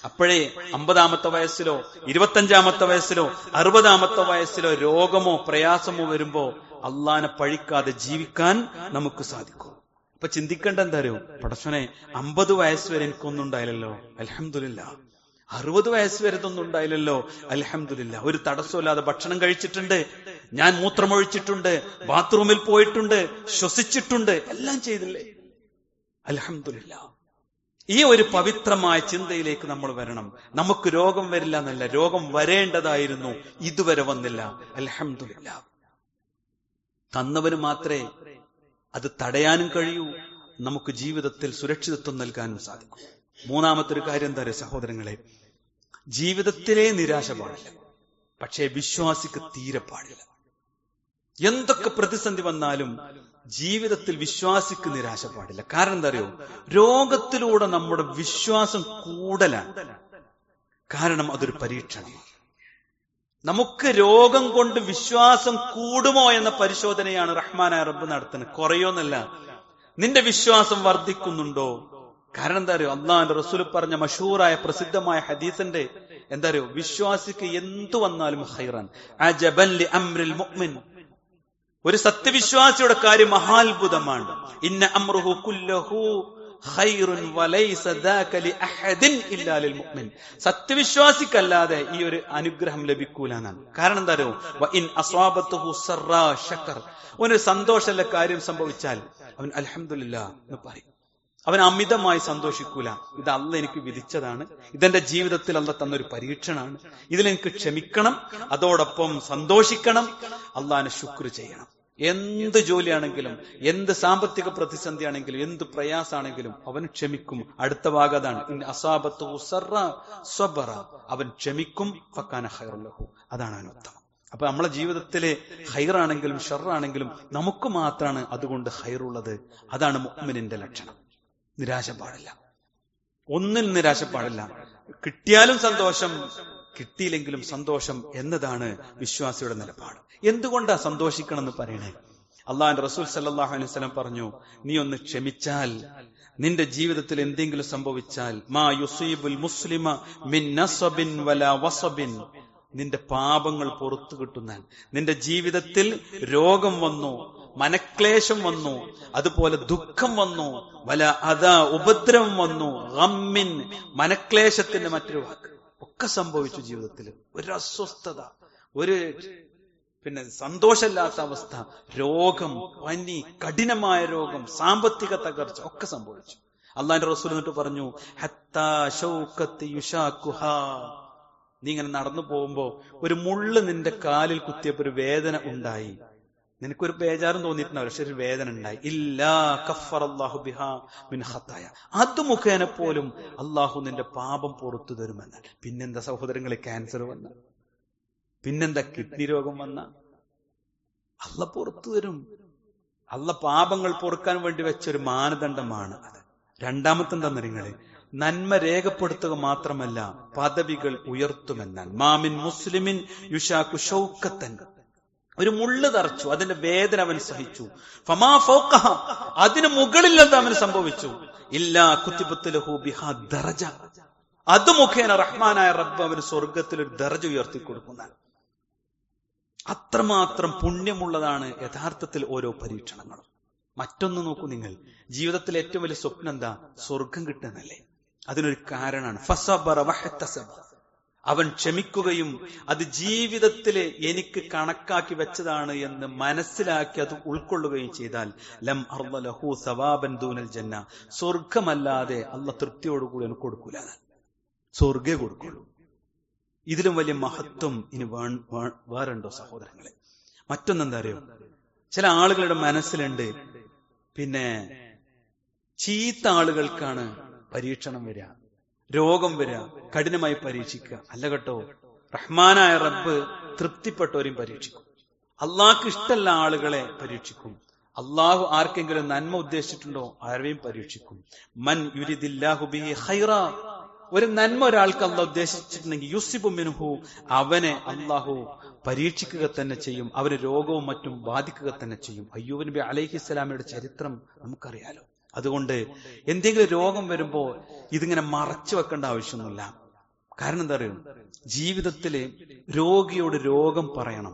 അപ്പോഴേ 50-ാമത്തെ വയസ്സിലോ 25-ാമത്തെ വയസ്സിലോ 60-ാമത്തെ വയസ്സിലോ രോഗമോ പ്രയാസമോ വരുമ്പോ അള്ളാനെ പഴിക്കാതെ ജീവിക്കാൻ നമുക്ക് സാധിക്കും. അപ്പൊ ചിന്തിക്കേണ്ട എന്താ അറിയോ? പടച്ചോനെ, 50 വയസ്സ് വരെ എനിക്കൊന്നും ഉണ്ടായില്ലല്ലോ, അൽഹംദുലില്ലാ. 60 വയസ്സ് വരെ ഇതൊന്നും ഉണ്ടായില്ലല്ലോ, അൽഹംദുലില്ലാ. ഒരു തടസ്സമില്ലാതെ ഭക്ഷണം കഴിച്ചിട്ടുണ്ട്, ഞാൻ മൂത്രമൊഴിച്ചിട്ടുണ്ട്, ബാത്റൂമിൽ പോയിട്ടുണ്ട്, ശ്വസിച്ചിട്ടുണ്ട്, എല്ലാം ചെയ്തില്ലേ, അൽഹംദുലില്ലാ. ഈ ഒരു പവിത്രമായ ചിന്തയിലേക്ക് നമ്മൾ വരണം. നമുക്ക് രോഗം വരില്ല എന്നല്ല, രോഗം വരേണ്ടതായിരുന്നു, ഇതുവരെ വന്നില്ല, അൽഹംദുലില്ലാ. തന്നവന് മാത്രമേ അത് തടയാനും കഴിയൂ, നമുക്ക് ജീവിതത്തിൽ സുരക്ഷിതത്വം നൽകാനും സാധിക്കും. മൂന്നാമത്തെ ഒരു കാര്യം എന്താ പറയുക സഹോദരങ്ങളെ? ജീവിതത്തിലെ നിരാശ പാടില്ല, പക്ഷേ വിശ്വാസിക്ക് തീരെ പാടില്ല. എന്തൊക്കെ പ്രതിസന്ധി വന്നാലും ജീവിതത്തിൽ വിശ്വാസിക്ക് നിരാശ പാടില്ല. കാരണം എന്താ അറിയോ? രോഗത്തിലൂടെ നമ്മുടെ വിശ്വാസം കൂടലാണ്. കാരണം അതൊരു പരീക്ഷണമാണ്. നമുക്ക് രോഗം കൊണ്ട് വിശ്വാസം കൂടുമോ എന്ന പരിശോധനയാണ് റഹ്മാനായ റബ്ബ് നടത്തുന്നത്. കുറയോന്നല്ല, നിന്റെ വിശ്വാസം വർദ്ധിക്കുന്നുണ്ടോ? കാരണം എന്താ അറിയോ? അല്ലാഹുവിന്റെ റസൂൽ പറഞ്ഞ മശൂറായ പ്രസിദ്ധമായ ഹദീസിന്റെ എന്താ അറിയോ? വിശ്വാസിക്ക് എന്തു വന്നാലും ഖൈറാൻ അജബൻ ലി അംറിൽ മുഅ്മിൻ. ഒരു സത്യവിശ്വാസിയുടെ കാര്യം മഹാത്ഭുതമാണ്. ഇന്ന അംറുഹു കുല്ലഹു ഖൈറുൻ വലൈസ ദാക ലി അഹദിൻ ഇല്ലാ ലിൽ മുഅ്മിൻ. സത്യവിശ്വാസിക്കല്ലാതെ ഈ ഒരു അനുഗ്രഹം ലഭിക്കൂല എന്നാണ്. കാരണം എന്താ അറിയോ? വ ഇൻ അസ്വാബത്തുഹു സർറാ ശക്കർ. ഒരു സന്തോഷമുള്ള കാര്യം സംഭവിച്ചാൽ അവൻ അൽഹംദുലില്ലാ എന്ന് പറയും. അവൻ അമിതമായി സന്തോഷിക്കൂല. ഇത് അള്ളാഹ് എനിക്ക് വിധിച്ചതാണ്, ഇതെന്റെ ജീവിതത്തിൽ അള്ളാഹ് തന്നൊരു പരീക്ഷണമാണ്, ഇതിലെനിക്ക് ക്ഷമിക്കണം, അതോടൊപ്പം സന്തോഷിക്കണം, അള്ളാഹിനെ ശുക്ർ ചെയ്യണം. എന്ത് ജോലിയാണെങ്കിലും, എന്ത് സാമ്പത്തിക പ്രതിസന്ധിയാണെങ്കിലും, എന്ത് പ്രയാസാണെങ്കിലും അവൻ ക്ഷമിക്കും. അടുത്ത ഭാഗം അതാണ്, ഇൻ അസാബത്തുഹു സർറാ സ്വബറ. അവൻ ക്ഷമിക്കും, ഫകാന ഖൈറുൻ ലഹു. അതാണ് അവനുത്തമം. അപ്പൊ നമ്മളെ ജീവിതത്തിലെ ഖൈറാണെങ്കിലും ഷർറാണെങ്കിലും നമുക്ക് മാത്രമാണ് അതുകൊണ്ട് ഖൈറുള്ളത്. അതാണ് മുഅ്മിനിന്റെ ലക്ഷണം. നിരാശ പാടില്ല, ഒന്നിൽ നിരാശ പാടില്ല. കിട്ടിയാലും സന്തോഷം, കിട്ടിയില്ലെങ്കിലും സന്തോഷം എന്നതാണ് വിശ്വാസിയുടെ നിലപാട്. എന്തുകൊണ്ടാ സന്തോഷിക്കണം എന്ന് പറയണേ? അള്ളാഹുവിന്റെ റസൂൽ സല്ലല്ലാഹു അലൈഹി വസല്ലം പറഞ്ഞു, നീ ഒന്ന് ക്ഷമിച്ചാൽ, നിന്റെ ജീവിതത്തിൽ എന്തെങ്കിലും സംഭവിച്ചാൽ, മാ യുസീബുൽ മുസ്ലിമ മിൻ നസബിൻ വലാ വസബിൻ, നിന്റെ പാപങ്ങൾ പുറത്തു കിട്ടുന്ന, നിന്റെ ജീവിതത്തിൽ രോഗം വന്നു, മനക്ലേശം വന്നു, അതുപോലെ ദുഃഖം വന്നു, വല അതാ ഉപദ്രവം വന്നു, ഗമ്മിൻ മനക്ലേശത്തിന്റെ മറ്റൊരു വാക്ക്, ഒക്കെ സംഭവിച്ചു ജീവിതത്തിൽ. ഒരു അസ്വസ്ഥത, ഒരു സന്തോഷമില്ലാത്ത അവസ്ഥ, രോഗം, പനി, കഠിനമായ രോഗം, സാമ്പത്തിക തകർച്ച ഒക്കെ സംഭവിച്ചു. അള്ളാഹുവിന്റെ റസൂൽ എന്നിട്ട് പറഞ്ഞു, ഹത്താ ശൗഖത്തി യുശാഖുഹാ. നീ ഇങ്ങനെ നടന്നു പോകുമ്പോ ഒരു മുള്ള് നിന്റെ കാലിൽ കുത്തിയപ്പോ ഒരു വേദന ഉണ്ടായി, നിനക്കൊരു ബേജാറും തോന്നിയിട്ടുണ്ടാവില്ല, പക്ഷെ ഒരു വേദന ഉണ്ടായി. ഇല്ലാ കഫറല്ലാഹു ബിഹാ മിൻ ഖത്തായ. അത് മുഖേന പോലും അള്ളാഹു നിന്റെ പാപം പുറത്തു തരുമെന്ന്. പിന്നെന്താ സഹോദരങ്ങളെ, ക്യാൻസർ വന്ന, പിന്നെന്താ കിഡ്നി രോഗം വന്ന, അള്ള പുറത്തു തരും. അള്ള പാപങ്ങൾ പൊറുക്കാൻ വേണ്ടി വെച്ചൊരു മാനദണ്ഡമാണ് അത്. രണ്ടാമത്തെ എന്താ നിങ്ങള്, നന്മ രേഖപ്പെടുത്തുക മാത്രമല്ല, പദവികൾ ഉയർത്തുമെന്നാണ്. മാമിൻ മുസ്ലിമിൻ യുഷാഖു ഷൗക്കത്തൻ, ഒരു മുള്ള് തറച്ചു, അതിന്റെ വേദന അവൻ സഹിച്ചു. ഫമാ ഫൗഖഹ, അതിന് മുകളിൽ എന്താ അവന് സംഭവിച്ചു? ഇല്ലാ കുതിബത്ത് ലഹു ബിഹാ ദറജ, അത് മുഖേന റഹ്മാനായ റബ്ബ് അവന് സ്വർഗത്തിൽ ഒരു ദറജ ഉയർത്തി കൊടുക്കുന്നതാണ്. അത്രമാത്രം പുണ്യമുള്ളതാണ് യഥാർത്ഥത്തിൽ ഓരോ പരീക്ഷണങ്ങളും. മറ്റൊന്ന് നോക്കൂ നിങ്ങൾ, ജീവിതത്തിലെ ഏറ്റവും വലിയ സ്വപ്നം എന്താ? സ്വർഗം കിട്ടുന്നല്ലേ. അതിനൊരു കാരണമാണ് ഫസബറ വഹ്തസബ, അവൻ ക്ഷമിക്കുകയും അത് ജീവിതത്തില് എനിക്ക് കണക്കാക്കി വെച്ചതാണ് എന്ന് മനസ്സിലാക്കി അത് ഉൾക്കൊള്ളുകയും ചെയ്താൽ ലം അർള ലഹു സവാബൻ ദൂനൽ ജന്ന, സ്വർഗമല്ലാതെ അല്ല തൃപ്തിയോടുകൂടി അവന് കൊടുക്കൂല, സ്വർഗേ കൊടുക്കുള്ളൂ. ഇതിലും വലിയ മഹത്വം ഇനി വേറുണ്ടോ സഹോദരങ്ങളെ? മറ്റൊന്നെന്താ അറിയോ, ചില ആളുകളുടെ മനസ്സിലുണ്ട്, പിന്നെ ചീത്ത ആളുകൾക്കാണ് പരീക്ഷണം വരിക, രോഗം വരിക, കഠിനമായി പരീക്ഷിക്കുക. അല്ല കേട്ടോ, റഹ്മാനായ റബ്ബ് തൃപ്തിപ്പെട്ടവരെയും പരീക്ഷിക്കും. അള്ളാഹ്ക്ക് ഇഷ്ടമല്ല ആളുകളെ പരീക്ഷിക്കും. അള്ളാഹു ആർക്കെങ്കിലും നന്മ ഉദ്ദേശിച്ചിട്ടുണ്ടോ ആരെയും പരീക്ഷിക്കും. മൻ യുരിദില്ലാഹു ബിഹി ഖൈറ, ഒരു നന്മ ഒരാൾക്ക് അള്ളാഹ് ഉദ്ദേശിച്ചിട്ടുണ്ടെങ്കിൽ യുസിബു മിൻഹു, അവനെ അള്ളാഹു പരീക്ഷിക്കുക തന്നെ ചെയ്യും, അവന് രോഗവും മറ്റും ബാധിക്കുക തന്നെ ചെയ്യും. അയ്യൂബ് നബി അലൈഹിസ്സലാമയുടെ ചരിത്രം നമുക്കറിയാലോ. അതുകൊണ്ട് എന്തെങ്കിലും രോഗം വരുമ്പോ ഇതിങ്ങനെ മറച്ചു വെക്കേണ്ട ആവശ്യമൊന്നുമില്ല. കാരണം എന്താ അറിയും, ജീവിതത്തില് രോഗിയോട് രോഗം പറയണം.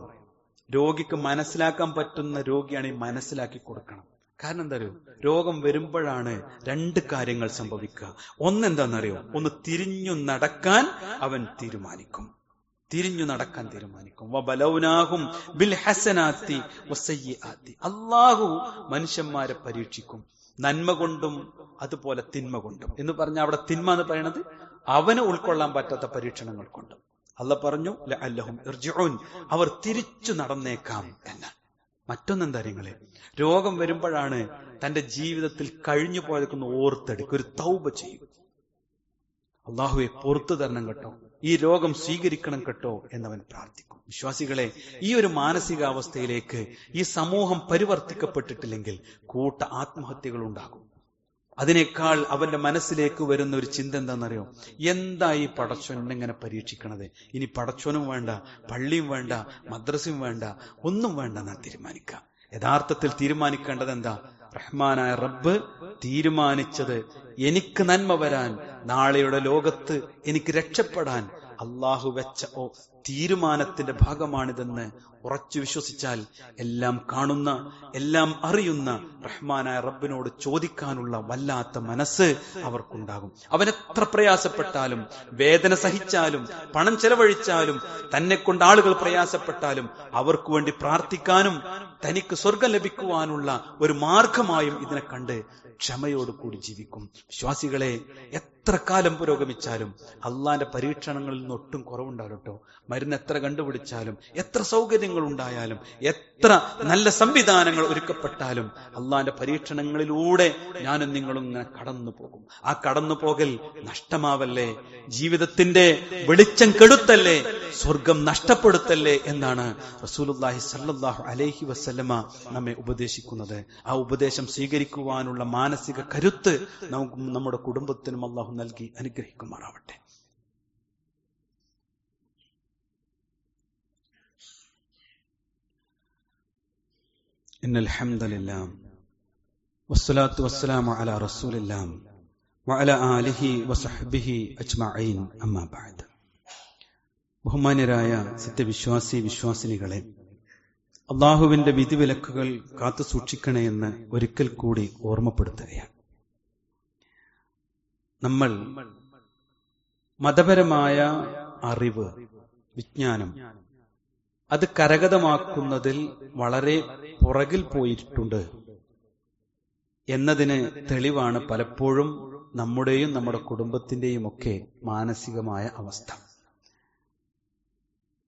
രോഗിക്ക് മനസ്സിലാക്കാൻ പറ്റുന്ന രോഗിയാണെങ്കിൽ മനസ്സിലാക്കി കൊടുക്കണം. കാരണം എന്താ അറിയോ, രോഗം വരുമ്പോഴാണ് രണ്ട് കാര്യങ്ങൾ സംഭവിക്കുക. ഒന്നെന്താണെന്നറിയോ, ഒന്ന് തിരിഞ്ഞു നടക്കാൻ അവൻ തീരുമാനിക്കും, തിരിഞ്ഞു നടക്കാൻ തീരുമാനിക്കും. വബലൗനാഹും ബിൽ ഹസനാത്തി വസയ്യിആത്തി, അല്ലാഹു മനുഷ്യന്മാരെ പരീക്ഷിക്കും നന്മ കൊണ്ടും അതുപോലെ തിന്മ കൊണ്ടും. എന്ന് പറഞ്ഞാൽ അവിടെ തിന്മ എന്ന് പറയുന്നത് അവന് ഉൾക്കൊള്ളാൻ പറ്റാത്ത പരീക്ഷണങ്ങൾ കൊണ്ടും. അല്ലാഹ് പറഞ്ഞു ലഅല്ലഹും ഇർജിഊൻ, അവർ തിരിച്ചു നടന്നേക്കാം എന്ന്. മറ്റൊന്നെന്താ നിങ്ങളെ, രോഗം വരുമ്പോഴാണ് തന്റെ ജീവിതത്തിൽ കഴിഞ്ഞു പോയതൊക്കെ ഓർത്തെടുക്കും, ഒരു തൗബ ചെയ്യും. അള്ളാഹുവെ പുറത്തു തരണം കേട്ടോ, ഈ രോഗം സ്വീകരിക്കണം കേട്ടോ എന്നവൻ പ്രാർത്ഥിക്കും. വിശ്വാസികളെ, ഈ ഒരു മാനസികാവസ്ഥയിലേക്ക് ഈ സമൂഹം പരിവർത്തിക്കപ്പെട്ടിട്ടില്ലെങ്കിൽ കൂട്ട ആത്മഹത്യകൾ ഉണ്ടാകും. അതിനേക്കാൾ അവന്റെ മനസ്സിലേക്ക് വരുന്ന ഒരു ചിന്ത എന്താണെന്നറിയോ, എന്താ ഈ പടച്ചോൻ എന്നെങ്ങനെ പരീക്ഷിക്കണത്, ഇനി പടച്ചോനും വേണ്ട, പള്ളിയും വേണ്ട, മദ്രസയും വേണ്ട, ഒന്നും വേണ്ട എന്നാ തീരുമാനിക്കുക. യഥാർത്ഥത്തിൽ തീരുമാനിക്കേണ്ടത് എന്താ? റഹ്മാനായ റബ്ബ് തീരുമാനിച്ചത് എനിക്ക് നന്മ വരാൻ, നാളെയുടെ ലോകത്ത് എനിക്ക് രക്ഷപ്പെടാൻ അള്ളാഹു വെച്ച തീരുമാനത്തിന്റെ ഭാഗമാണിതെന്ന് ഉറച്ചു വിശ്വസിച്ചാൽ എല്ലാം കാണുന്ന, എല്ലാം അറിയുന്ന റഹ്മാനായ റബ്ബിനോട് ചോദിക്കാനുള്ള വല്ലാത്ത മനസ്സ് അവർക്കുണ്ടാകും. അവൻ എത്ര പ്രയാസപ്പെട്ടാലും, വേദന സഹിച്ചാലും, പണം ചെലവഴിച്ചാലും, തന്നെ കൊണ്ട് ആളുകൾ പ്രയാസപ്പെട്ടാലും അവർക്ക് വേണ്ടി പ്രാർത്ഥിക്കാനും തനിക്ക് സ്വർഗം ലഭിക്കുവാനുള്ള ഒരു മാർഗമായും ഇതിനെ കണ്ട് ക്ഷമയോടുകൂടി ജീവിക്കും. വിശ്വാസികളെ, എത്ര കാലം പുരോഗമിച്ചാലും അള്ളാന്റെ പരീക്ഷണങ്ങളിൽ നിന്ന് ഒട്ടും കുറവുണ്ടാകും കേട്ടോ. മരുന്ന് എത്ര കണ്ടുപിടിച്ചാലും, എത്ര സൗകര്യങ്ങൾ ഉണ്ടായാലും, എത്ര നല്ല സംവിധാനങ്ങൾ ഒരുക്കപ്പെട്ടാലും അള്ളാന്റെ പരീക്ഷണങ്ങളിലൂടെ ഞാനും നിങ്ങളും ഇങ്ങനെ കടന്നു പോകും. ആ കടന്നുപോകൽ നഷ്ടമാവല്ലേ, ജീവിതത്തിന്റെ വെളിച്ചം കെടുത്തല്ലേ, സ്വർഗം നഷ്ടപ്പെടുത്തല്ലേ എന്നാണ് റസൂലുള്ളാഹി സ്വല്ലല്ലാഹു അലൈഹി വസല്ലമ നമ്മെ ഉപദേശിക്കുന്നത്. ആ ഉപദേശം സ്വീകരിക്കുവാനുള്ള മാനസിക കരുത്ത് നമുക്ക് നമ്മുടെ കുടുംബത്തിനും അള്ളാഹു നൽകി അനുഗ്രഹിക്കുമാറാവട്ടെ. ഇന്നൽ ഹംദലില്ലാഹ് വസ്സലാത്തു വസ്സലാമു അലാ റസൂലില്ലാഹ് വഅലാ ആലിഹി വസഹ്ബിഹി അജ്മഈൻ, അമ്മാ ബഅദ്. ബഹുമാന്യരായ സത്യവിശ്വാസി വിശ്വാസിനികളെ, അള്ളാഹുവിന്റെ വിധിവിലക്കുകൾ കാത്തു സൂക്ഷിക്കണേ എന്ന് ഒരിക്കൽ കൂടി ഓർമ്മപ്പെടുത്തുകയാണ്. നമ്മൾ മതപരമായ അറിവ്, വിജ്ഞാനം അത് കരഗതമാക്കുന്നതിൽ വളരെ പുറകിൽ പോയിട്ടുണ്ട് എന്നതിന് തെളിവാണ് പലപ്പോഴും നമ്മുടെയും നമ്മുടെ കുടുംബത്തിന്റെയും ഒക്കെ മാനസികമായ അവസ്ഥ.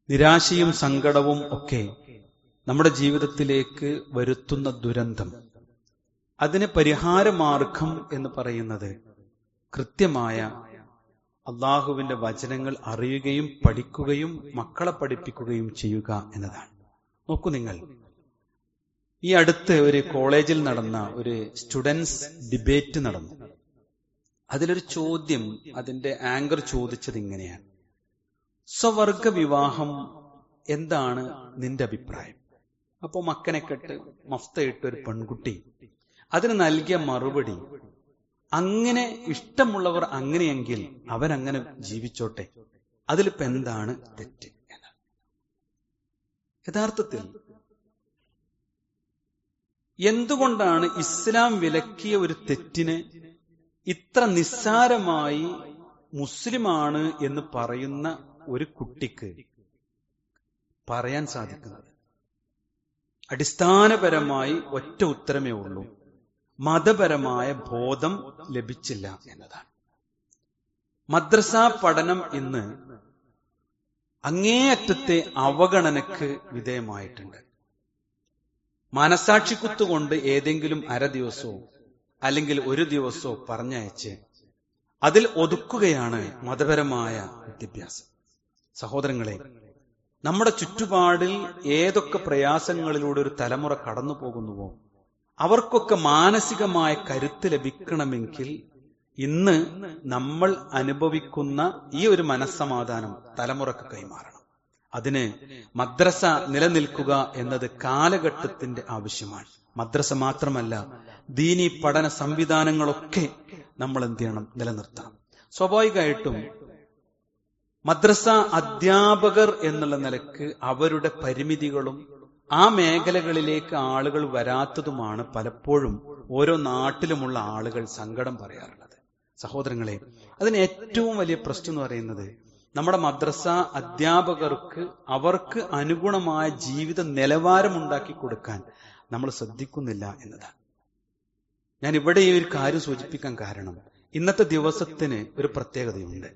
നിരാശയും സങ്കടവും ഒക്കെ നമ്മുടെ ജീവിതത്തിലേക്ക് വരുത്തുന്ന ദുരന്തം, അതിന് പരിഹാരമാർഗം എന്ന് പറയുന്നത് കൃത്യമായ അള്ളാഹുവിന്റെ വചനങ്ങൾ അറിയുകയും പഠിക്കുകയും മക്കളെ പഠിപ്പിക്കുകയും ചെയ്യുക എന്നതാണ്. നോക്കൂ നിങ്ങൾ, ഈ അടുത്ത് ഒരു കോളേജിൽ നടന്ന ഒരു സ്റ്റുഡൻസ് ഡിബേറ്റ് നടന്നു. അതിലൊരു ചോദ്യം, അതിന്റെ ആങ്കർ ചോദിച്ചത് ഇങ്ങനെയാണ്: സ്വവർഗ വിവാഹം എന്താണ് നിന്റെ അഭിപ്രായം? അപ്പോ മക്കനെ കെട്ട് മഫ്തയിട്ട് ഒരു പെൺകുട്ടി അതിന് നൽകിയ മറുപടി, അങ്ങനെ ഇഷ്ടമുള്ളവർ അങ്ങനെയെങ്കിൽ അവരങ്ങനെ ജീവിച്ചോട്ടെ, അതിലിപ്പോ എന്താണ് തെറ്റ് എന്നാണ്. യഥാർത്ഥത്തിൽ എന്തുകൊണ്ടാണ് ഇസ്ലാം വിലക്കിയ ഒരു തെറ്റിന് ഇത്ര നിസ്സാരമായി മുസ്ലിമാണ് എന്ന് പറയുന്ന ഒരു കുട്ടിക്ക് പറയാൻ സാധിക്കുന്നത്? അടിസ്ഥാനപരമായി ഒറ്റ ഉത്തരമേ ഉള്ളൂ: മതപരമായ ബോധം ലഭിച്ചില്ല എന്നതാണ്. മദ്രസ പഠനം ഇന്ന് അങ്ങേയറ്റത്തെ അവഗണനക്ക് വിധേയമായിട്ടുണ്ട്. മനസാക്ഷിക്കുത്തുകൊണ്ട് ഏതെങ്കിലും അര ദിവസമോ അല്ലെങ്കിൽ ഒരു ദിവസമോ പറഞ്ഞയച്ച് അതിൽ ഒതുക്കുകയാണ് മതപരമായ വിദ്യാഭ്യാസം. സഹോദരങ്ങളെ, നമ്മുടെ ചുറ്റുപാടിൽ ഏതൊക്കെ പ്രയാസങ്ങളിലൂടെ ഒരു തലമുറ കടന്നു പോകുന്നുവോ അവർക്കൊക്കെ മാനസികമായ കരുത്ത് ലഭിക്കണമെങ്കിൽ ഇന്ന് നമ്മൾ അനുഭവിക്കുന്ന ഈ ഒരു മനസ്സമാധാനം തലമുറക്ക് കൈമാറണം. അതിന് മദ്രസ നിലനിൽക്കുക എന്നത് കാലഘട്ടത്തിന്റെ ആവശ്യമാണ്. മദ്രസ മാത്രമല്ല, ദീനി പഠന സംവിധാനങ്ങളൊക്കെ നമ്മൾ എന്ത് ചെയ്യണം? നിലനിർത്തണം. സ്വാഭാവികമായിട്ടും മദ്രസ അധ്യാപകർ എന്നുള്ള നിലക്ക് അവരുടെ പരിമിതികളും ആ മേഖലകളിലേക്ക് ആളുകൾ വരാത്തതുമാണ് പലപ്പോഴും ഓരോ നാട്ടിലുമുള്ള ആളുകൾ സങ്കടം പറയാറുള്ളത്. സഹോദരങ്ങളെ, അതിന് ഏറ്റവും വലിയ പ്രശ്നം എന്ന് പറയുന്നത് നമ്മുടെ മദ്രസ അധ്യാപകർക്ക് അവർക്ക് അനുഗുണമായ ജീവിത നിലവാരം ഉണ്ടാക്കി കൊടുക്കാൻ നമ്മൾ ശ്രദ്ധിക്കുന്നില്ല എന്നതാണ്. ഞാൻ ഇവിടെ ഈ ഒരു കാര്യം സൂചിപ്പിക്കാൻ കാരണം, ഇന്നത്തെ ദിവസത്തിന് ഒരു പ്രത്യേകതയുണ്ട്.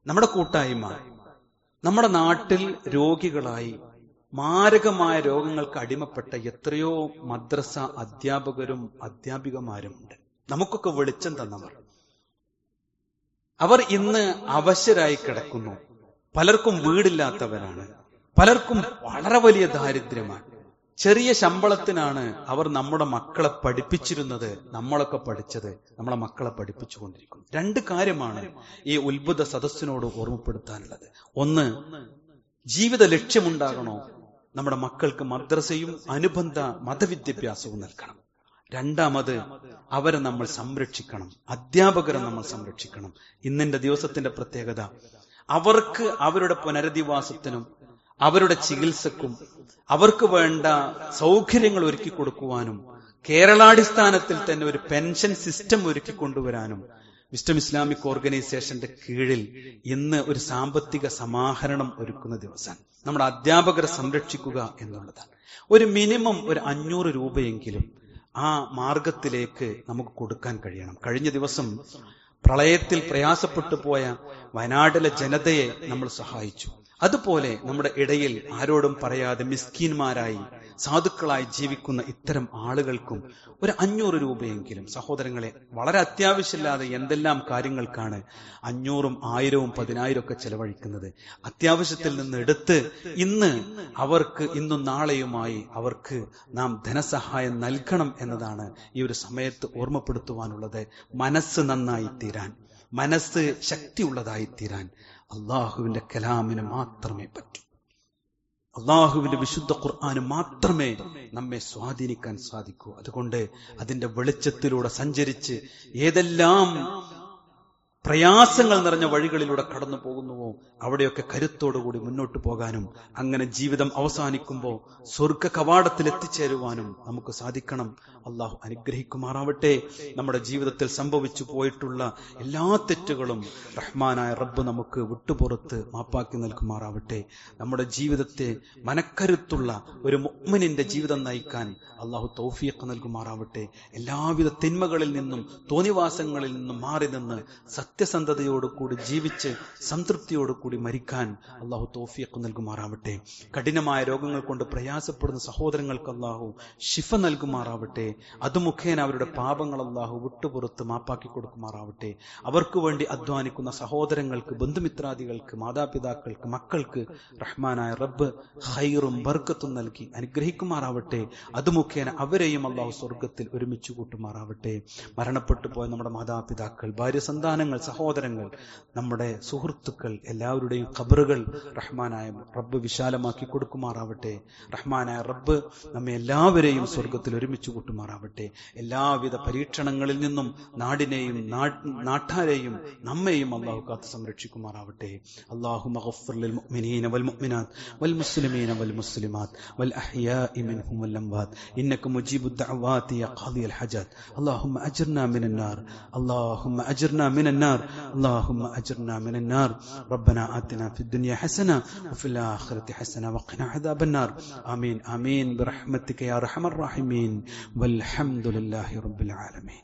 നമ്മുടെ കൂട്ടായ്മ നമ്മുടെ നാട്ടിൽ രോഗികളായി മാരകമായ രോഗങ്ങൾക്ക് അടിമപ്പെട്ട എത്രയോ മദ്രസ അധ്യാപകരും അധ്യാപികമാരുമുണ്ട്. നമുക്കൊക്കെ വെളിച്ചം തന്നവർ. അവർ ഇന്ന് അവശരായി കിടക്കുന്നു. പലർക്കും വീടില്ലാത്തവരാണ്. പലർക്കും വളരെ വലിയ ദാരിദ്ര്യമാണ്. ചെറിയ ശമ്പളത്തിനാണ് അവർ നമ്മുടെ മക്കളെ പഠിപ്പിച്ചിരുന്നത്. നമ്മളൊക്കെ പഠിച്ചത് നമ്മളെ മക്കളെ പഠിപ്പിച്ചുകൊണ്ടിരിക്കുന്നു. രണ്ട് കാര്യമാണ് ഈ ഉത്ഭുത സദസ്സിനോട് ഓർമ്മപ്പെടുത്താനുള്ളത്. ഒന്ന്, ജീവിത ലക്ഷ്യമുണ്ടാകണോ, നമ്മുടെ മക്കൾക്ക് മദ്രസയും അനുബന്ധ മതവിദ്യാഭ്യാസവും നൽകണം. രണ്ടാമത്, അവരെ നമ്മൾ സംരക്ഷിക്കണം, അധ്യാപകരെ നമ്മൾ സംരക്ഷിക്കണം. ഇന്നിന്റെ ദിവസത്തിന്റെ പ്രത്യേകത അവർക്ക് അവരുടെ പുനരധിവാസത്തിനും അവരുടെ ചികിത്സക്കും അവർക്ക് വേണ്ട സൗകര്യങ്ങൾ ഒരുക്കി കൊടുക്കുവാനും കേരളാടിസ്ഥാനത്തിൽ തന്നെ ഒരു പെൻഷൻ സിസ്റ്റം ഒരുക്കി കൊണ്ടുവരാനും വിസ്ഡം ഇസ്ലാമിക് ഓർഗനൈസേഷന്റെ കീഴിൽ ഇന്ന് ഒരു സാമ്പത്തിക സമാഹരണം ഒരുക്കുന്ന ദിവസം നമ്മുടെ അധ്യാപകരെ സംരക്ഷിക്കുക എന്നുള്ളതാണ്. ഒരു മിനിമം ഒരു 500 രൂപയെങ്കിലും ആ മാർഗത്തിലേക്ക് നമുക്ക് കൊടുക്കാൻ കഴിയണം. കഴിഞ്ഞ ദിവസം പ്രളയത്തിൽ പ്രയാസപ്പെട്ടു പോയ വയനാട്ടിലെ ജനതയെ നമ്മൾ സഹായിച്ചു. അതുപോലെ നമ്മുടെ ഇടയിൽ ആരോടും പറയാതെ മിസ്കീന്മാരായി സാധുക്കളായി ജീവിക്കുന്ന ഇത്തരം ആളുകൾക്കും ഒരു 500 രൂപയെങ്കിലും, സഹോദരങ്ങളെ, വളരെ അത്യാവശ്യമില്ലാതെ എന്തെല്ലാം കാര്യങ്ങൾക്കാണ് 500ഉം 1000ഉം 10,000 ഒക്കെ ചെലവഴിക്കുന്നത്. അത്യാവശ്യത്തിൽ നിന്ന് എടുത്ത് ഇന്ന് അവർക്ക് ഇന്നും നാളെയുമായി അവർക്ക് നാം ധനസഹായം നൽകണം എന്നതാണ് ഈ ഒരു സമയത്ത് ഓർമ്മപ്പെടുത്തുവാനുള്ളത്. മനസ്സ് നന്നായി തീരാൻ, മനസ്സ് ശക്തിയുള്ളതായി തീരാൻ അള്ളാഹുവിന്റെ കലാമിന് മാത്രമേ പറ്റൂ. അള്ളാഹുവിന്റെ വിശുദ്ധ ഖുർആന് മാത്രമേ നമ്മെ സ്വാധീനിക്കാൻ സാധിക്കൂ. അതുകൊണ്ട് അതിന്റെ വെളിച്ചത്തിലൂടെ സഞ്ചരിച്ച് ഏതെല്ലാം പ്രയാസങ്ങൾ നിറഞ്ഞ വഴികളിലൂടെ കടന്നു പോകുന്നുവോ അവിടെയൊക്കെ കരുത്തോടുകൂടി മുന്നോട്ട് പോകാനും അങ്ങനെ ജീവിതം അവസാനിക്കുമ്പോൾ സ്വർഗ കവാടത്തിൽ എത്തിച്ചേരുവാനും നമുക്ക് സാധിക്കണം. അള്ളാഹു അനുഗ്രഹിക്കുമാറാവട്ടെ. നമ്മുടെ ജീവിതത്തിൽ സംഭവിച്ചു പോയിട്ടുള്ള എല്ലാ തെറ്റുകളും റഹ്മാനായ റബ്ബ് നമുക്ക് വിട്ടുപുറത്ത് മാപ്പാക്കി നൽകുമാറാവട്ടെ. നമ്മുടെ ജീവിതത്തെ മനക്കരുത്തുള്ള ഒരു മുഅ്മിനിന്റെ ജീവിതം നയിക്കാൻ അള്ളാഹു തൗഫീഖ് നൽകുമാറാവട്ടെ. എല്ലാവിധ തിന്മകളിൽ നിന്നും തോന്നിവാസങ്ങളിൽ നിന്നും മാറി നിന്ന് സത്യസന്ധതയോടുകൂടി ജീവിച്ച് സംതൃപ്തിയോടുകൂടി മരിക്കാൻ അള്ളാഹു തൗഫീഖ് നൽകുമാറാവട്ടെ. കഠിനമായ രോഗങ്ങൾ കൊണ്ട് പ്രയാസപ്പെടുന്ന സഹോദരങ്ങൾക്ക് അള്ളാഹു ശിഫ നൽകുമാറാവട്ടെ. അത് മുഖേന അവരുടെ പാപങ്ങൾ അള്ളാഹു വിട്ടുപുറത്ത് മാപ്പാക്കി കൊടുക്കുമാറാവട്ടെ. അവർക്ക് വേണ്ടി അധ്വാനിക്കുന്ന സഹോദരങ്ങൾക്ക്, ബന്ധുമിത്രാദികൾക്ക്, മാതാപിതാക്കൾക്ക്, മക്കൾക്ക് റഹ്മാനായ റബ്ബ് ഖൈറും ബർക്കത്തും നൽകി അനുഗ്രഹിക്കുമാറാവട്ടെ. അത് മുഖേന അവരെയും അള്ളാഹു സ്വർഗത്തിൽ ഒരുമിച്ച് കൂട്ടുമാറാവട്ടെ. മരണപ്പെട്ടു പോയ നമ്മുടെ മാതാപിതാക്കൾ, ഭാര്യ, സന്താനങ്ങൾ, സഹോദരങ്ങൾ, നമ്മുടെ സുഹൃത്തുക്കൾ എല്ലാവരുടെയും ഖബറുകൾ റഹ്മാനായ റബ്ബ് വിശാലമാക്കി കൊടുക്കുമാറാവട്ടെ. റഹ്മാനായ റബ്ബ് നമ്മെ എല്ലാവരെയും സ്വർഗത്തിൽ ഒരുമിച്ച് കൂട്ടുമാറാവട്ടെ. എല്ലാവിധ പരീക്ഷണങ്ങളിൽ നിന്നും നാടിനെയും നാട്ടാരെയും നമ്മെയും അള്ളാഹു കാത്ത് സംരക്ഷിക്കുമാറാവട്ടെ. അല്ലാഹുമ്മ ഗഫിർ ലിൽ മുഅ്മിനീന വൽ മുഅ്മിനാത്ത് വൽ മുസ്ലിമീന വൽ മുസ്ലിമാത്ത് വൽ അഹ്യാഇ മിൻഹും വൽ അംവാത് ഇന്നക മുജീബുദ് ദഅവാതി യാ ഖാദിയൽ ഹജാത്ത്. اللهم أجرنا من النار، اللهم أجرنا من النار، اللهم أجرنا من النار. ربنا آتنا في الدنيا حسنة وفي الآخرة حسنة وقنا عذاب النار. آمين آمين برحمتك يا أرحم الراحمين والحمد لله رب العالمين.